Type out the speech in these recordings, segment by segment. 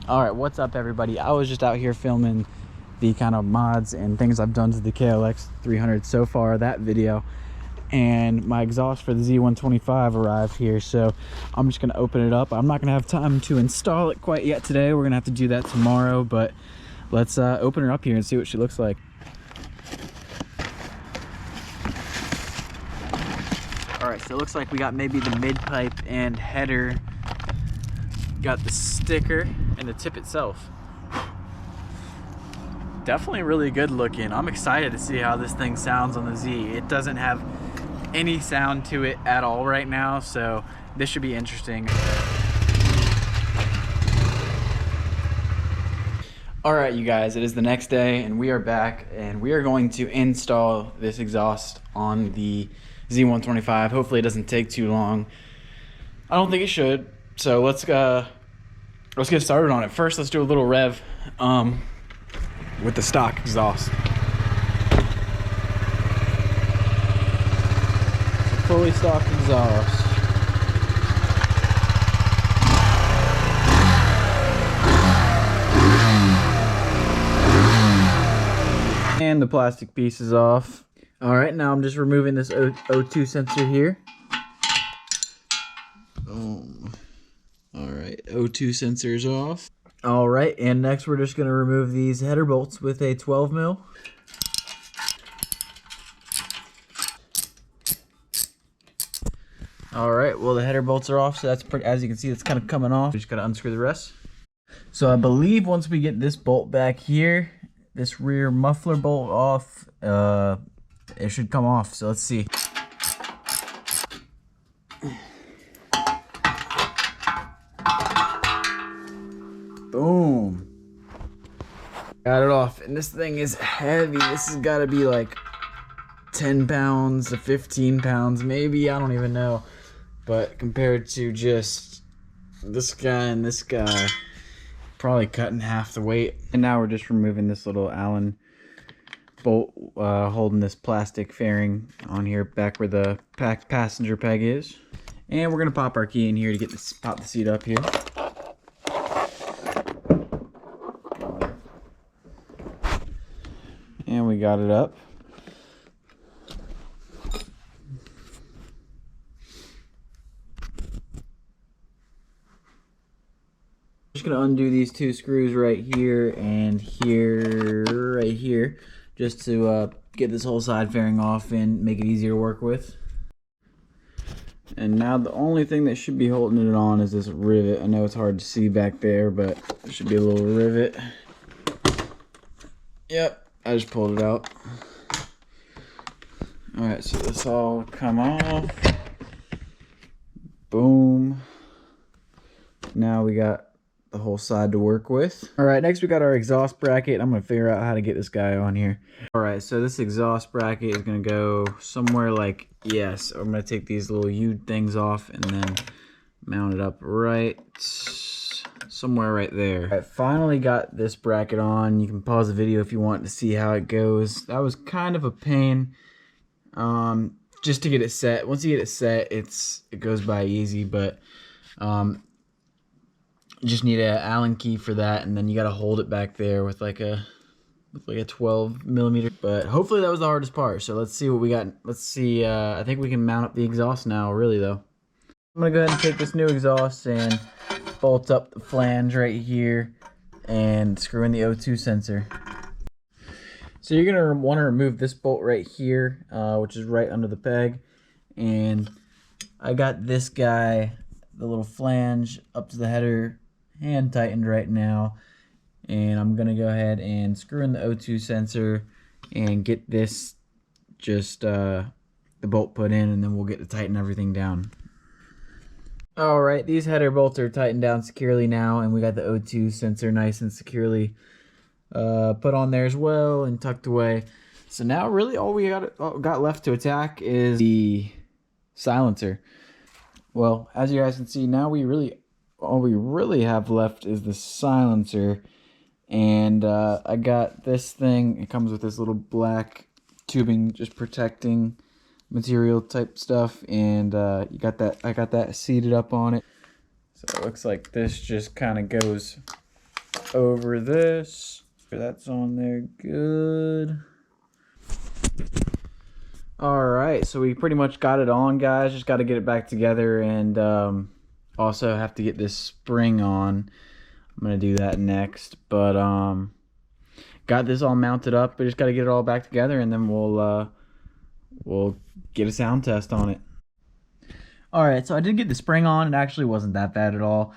All right, what's up everybody? I was just out here filming the kind of mods and things I've done to the KLX 300 so far, that video, and my exhaust for the Z125 arrived here, so I'm just gonna open it up. I'm not gonna have time to install it quite yet today. We're gonna have to do that tomorrow, but let's open her up here and see what she looks like. All right, so it looks like we got maybe the mid pipe and header, got the sticker and the tip itself. Definitely really good looking. I'm excited to see how this thing sounds on the Z. It doesn't have any sound to it at all right now, so this should be interesting. All right, you guys, it is the next day and we are back and we are going to install this exhaust on the Z125. Hopefully it doesn't take too long. I don't think it should. So let's get started on it. First, let's do a little rev with the stock exhaust. So fully stock exhaust. And the plastic piece is off. All right, now I'm just removing this O2 sensor here. All right, O2 sensors off. All right, and next we're just gonna remove these header bolts with a 12 mil. All right, well the header bolts are off, so that's pretty, as you can see, it's kind of coming off. We just gotta unscrew the rest. So I believe once we get this bolt back here, this rear muffler bolt off, it should come off. So let's see. Boom. Got it off. And this thing is heavy. This has got to be like 10 pounds to 15 pounds, maybe. I don't even know. But compared to just this guy and this guy, probably cutting half the weight. And now we're just removing this little Allen bolt holding this plastic fairing on here back where the passenger peg is. And we're going to pop our key in here to get this, pop the seat up here. And we got it up. Just gonna undo these two screws right here and here, right here, just to get this whole side fairing off and make it easier to work with. And now the only thing that should be holding it on is this rivet. I know it's hard to see back there, but there should be a little rivet. Yep. I just pulled it out. All right, so this all come off. Boom. Now we got the whole side to work with. All right, next we got our exhaust bracket. I'm gonna figure out how to get this guy on here. All right, so this exhaust bracket is gonna go somewhere like, yes, I'm gonna take these little U things off and then mount it up right somewhere right there. I finally got this bracket on. You can pause the video if you want to see how it goes. That was kind of a pain just to get it set. Once you get it set, it goes by easy, but you just need an Allen key for that, and then you got to hold it back there with like a 12 millimeter. But hopefully that was the hardest part. So let's see what we got. Let's see. I think we can mount up the exhaust now, really though. I'm gonna go ahead and take this new exhaust and bolt up the flange right here and screw in the O2 sensor. So you're gonna want to remove this bolt right here, which is right under the peg. And I got this guy, the little flange up to the header, hand tightened right now. And I'm gonna go ahead and screw in the O2 sensor and get this just the bolt put in, and then we'll get to tighten everything down. All right, these header bolts are tightened down securely now, and we got the O2 sensor nice and securely put on there as well and tucked away. So now really all we got left to attack is the silencer. Well, as you guys can see, now all we really have left is the silencer. And I got this thing. It comes with this little black tubing just protecting material type stuff, and I got that seated up on it. So it looks like this just kind of goes over this. That's on there good. Alright, so we pretty much got it on, guys. Just got to get it back together, and also have to get this spring on. I'm going to do that next, but got this all mounted up. We just got to get it all back together, and then we'll get a sound test on it. Alright, so I did get the spring on. It actually wasn't that bad at all.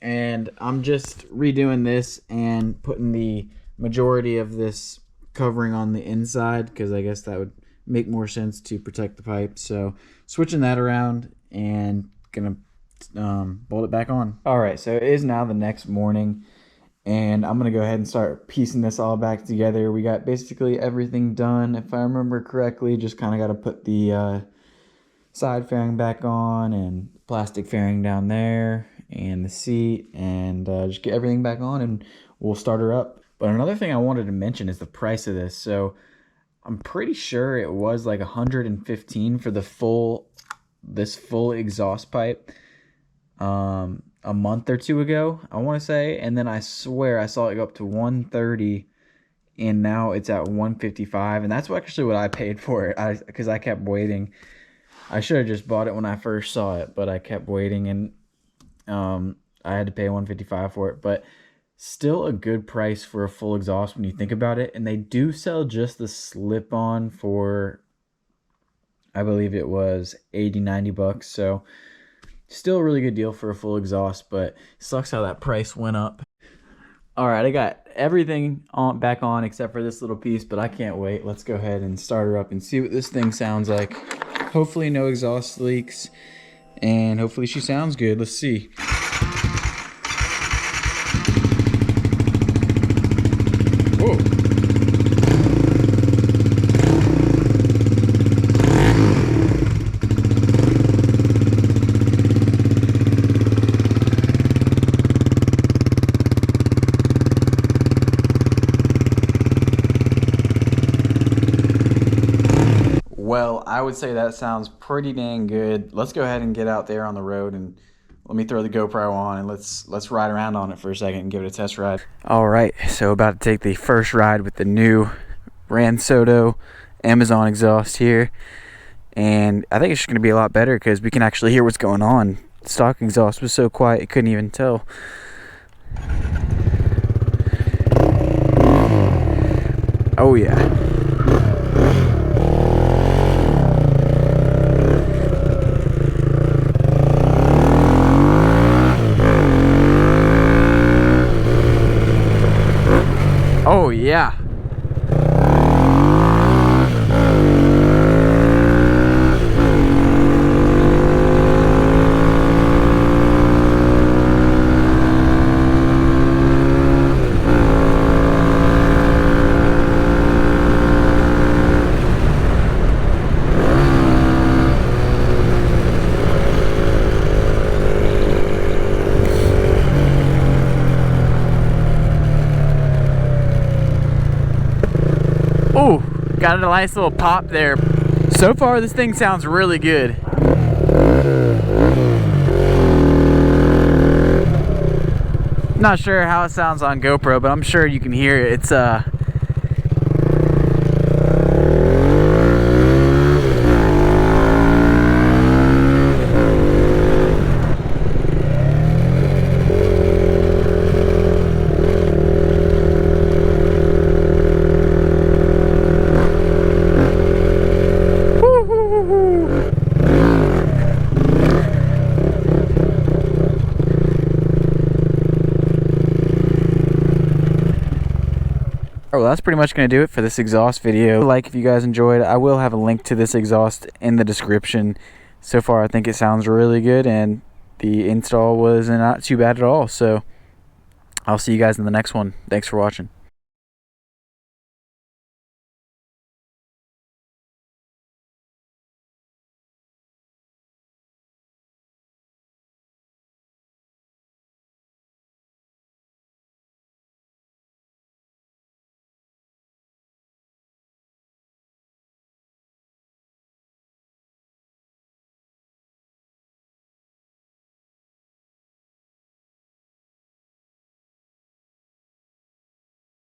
And I'm just redoing this and putting the majority of this covering on the inside, because I guess that would make more sense to protect the pipe. So switching that around and gonna bolt it back on. Alright, so it is now the next morning, and I'm gonna go ahead and start piecing this all back together. We got basically everything done. If I remember correctly, just kind of got to put the side fairing back on and plastic fairing down there and the seat, and just get everything back on and we'll start her up. But another thing I wanted to mention is the price of this. So I'm pretty sure it was like $115 for the full exhaust pipe a month or two ago, I want to say, and then I swear I saw it go up to $130, and now it's at $155, and that's actually what I paid for it. Because I kept waiting. I should have just bought it when I first saw it, but I kept waiting, and I had to pay $155 for it. But still a good price for a full exhaust when you think about it. And they do sell just the slip-on for, I believe it was $80-90. So still a really good deal for a full exhaust, but sucks how that price went up. All right, I got everything back on except for this little piece, but I can't wait. Let's go ahead and start her up and see what this thing sounds like. Hopefully no exhaust leaks, and hopefully she sounds good. Let's see. Whoa. Well, I would say that sounds pretty dang good. Let's go ahead and get out there on the road, and let me throw the GoPro on, and let's ride around on it for a second and give it a test ride. All right, so about to take the first ride with the new Ransodo Amazon exhaust here, and I think it's just going to be a lot better because we can actually hear what's going on. The stock exhaust was so quiet you couldn't even tell. Oh yeah. Oh yeah. Oh, got a nice little pop there. So far, this thing sounds really good. Not sure how it sounds on GoPro, but I'm sure you can hear it. It's well, that's pretty much going to do it for this exhaust video. Like if you guys enjoyed, I will have a link to this exhaust in the description. So far, I think it sounds really good, and the install was not too bad at all. So I'll see you guys in the next one. Thanks for watching.